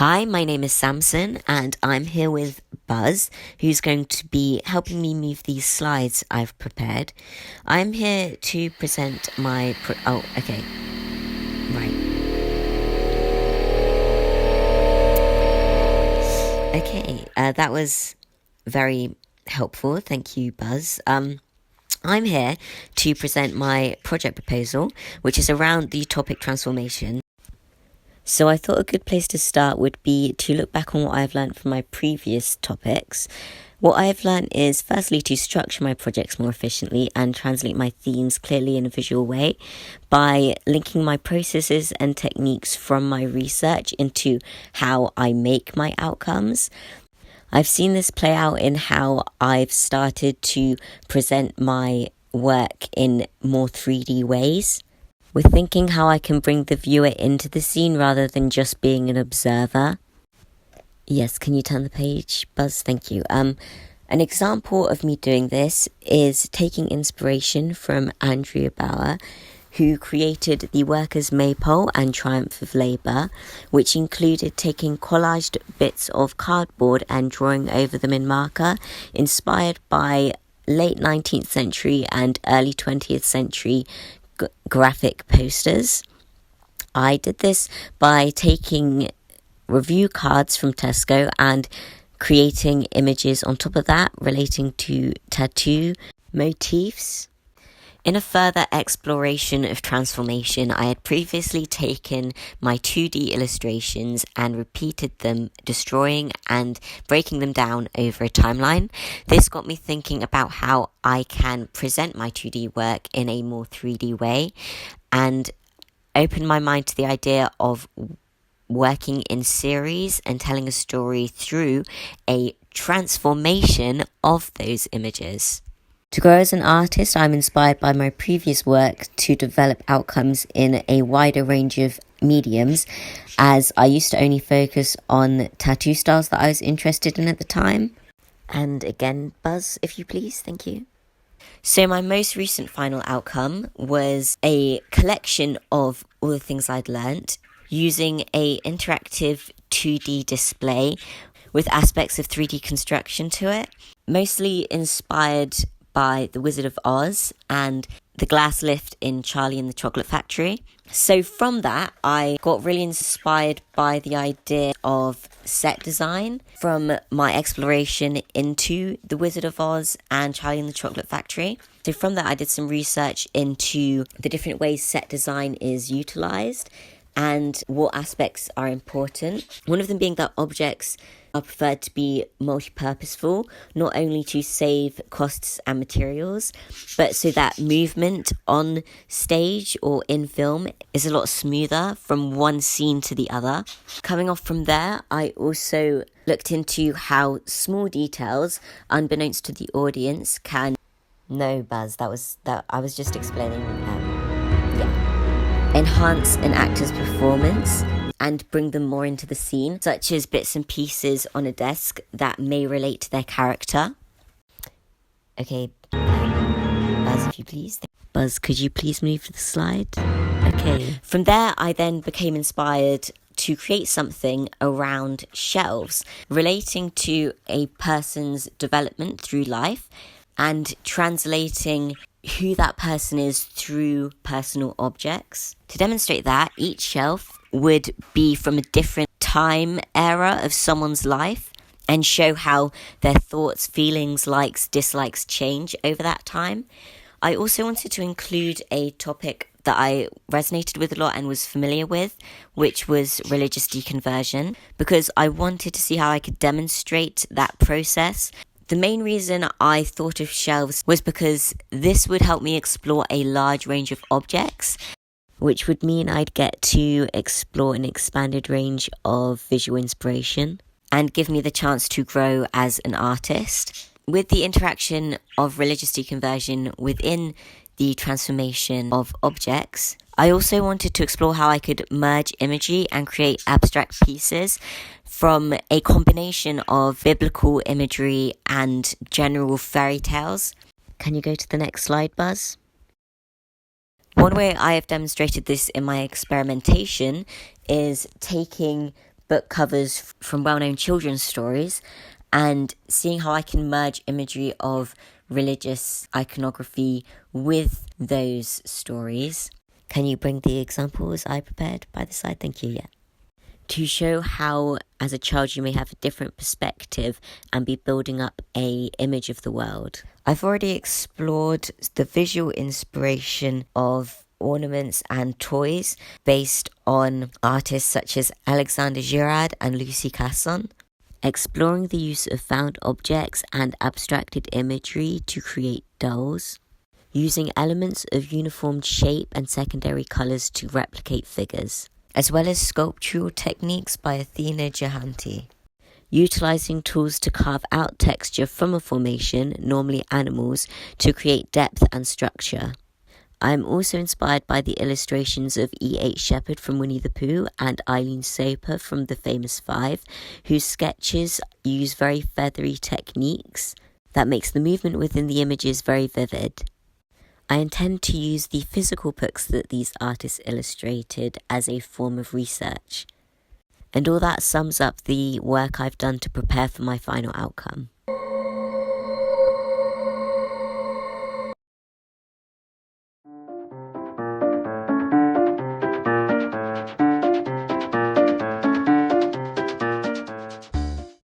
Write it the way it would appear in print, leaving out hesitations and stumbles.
Hi, my name is Samson, and I'm here with Buzz, who's going to be helping me move these slides I've prepared. I'm here to present my. Oh, okay. Right. Okay, that was very helpful. Thank you, Buzz. I'm here to present my project proposal, which is around the topic transformation. So I thought a good place to start would be to look back on what I've learned from my previous topics. What I've learned is firstly to structure my projects more efficiently and translate my themes clearly in a visual way by linking my processes and techniques from my research into how I make my outcomes. I've seen this play out in how I've started to present my work in more 3D ways, with thinking how I can bring the viewer into the scene rather than just being an observer. Yes, can you turn the page, Buzz? Thank you. An example of me doing this is taking inspiration from Andrea Bauer, who created the Workers' Maypole and Triumph of Labour, which included taking collaged bits of cardboard and drawing over them in marker, inspired by late 19th century and early 20th century graphic posters. I did this by taking review cards from Tesco and creating images on top of that relating to tattoo motifs. In a further exploration of transformation, I had previously taken my 2D illustrations and repeated them, destroying and breaking them down over a timeline. This got me thinking about how I can present my 2D work in a more 3D way and opened my mind to the idea of working in series and telling a story through a transformation of those images. To grow as an artist, I'm inspired by my previous work to develop outcomes in a wider range of mediums, as I used to only focus on tattoo styles that I was interested in at the time. And again, Buzz, if you please, thank you. So my most recent final outcome was a collection of all the things I'd learnt using an interactive 2D display with aspects of 3D construction to it, mostly inspired by The Wizard of Oz and the glass lift in Charlie and the Chocolate Factory. So from that, I got really inspired by the idea of set design from my exploration into The Wizard of Oz and Charlie and the Chocolate Factory. So from that, I did some research into the different ways set design is utilized and what aspects are important. One of them being that objects are preferred to be multi-purposeful, not only to save costs and materials, but so that movement on stage or in film is a lot smoother from one scene to the other. Coming off from there, I also looked into how small details, unbeknownst to the audience, can... No, Buzz, I was just explaining, enhance an actor's performance and bring them more into the scene, such as bits and pieces on a desk that may relate to their character. Okay, Buzz, if you please. Buzz, could you please move to the slide? Okay. From there, I then became inspired to create something around shelves relating to a person's development through life and translating who that person is through personal objects. To demonstrate that, each shelf would be from a different time era of someone's life and show how their thoughts, feelings, likes, dislikes change over that time. I also wanted to include a topic that I resonated with a lot and was familiar with, which was religious deconversion, because I wanted to see how I could demonstrate that process. The main reason I thought of shelves was because this would help me explore a large range of objects, which would mean I'd get to explore an expanded range of visual inspiration and give me the chance to grow as an artist. With the interaction of religious deconversion within the transformation of objects, I also wanted to explore how I could merge imagery and create abstract pieces from a combination of biblical imagery and general fairy tales. Can you go to the next slide, Buzz? One way I have demonstrated this in my experimentation is taking book covers from well-known children's stories and seeing how I can merge imagery of religious iconography with those stories. Can you bring the examples I prepared by the side? Thank you, yeah. To show how, as a child, you may have a different perspective and be building up a image of the world. I've already explored the visual inspiration of ornaments and toys based on artists such as Alexander Girard and Lucy Casson, exploring the use of found objects and abstracted imagery to create dolls, using elements of uniformed shape and secondary colours to replicate figures, as well as sculptural techniques by Athena Jahanti, utilising tools to carve out texture from a formation, normally animals, to create depth and structure. I am also inspired by the illustrations of E.H. Shepard from Winnie the Pooh and Eileen Soper from The Famous Five, whose sketches use very feathery techniques that makes the movement within the images very vivid. I intend to use the physical books that these artists illustrated as a form of research. And all that sums up the work I've done to prepare for my final outcome.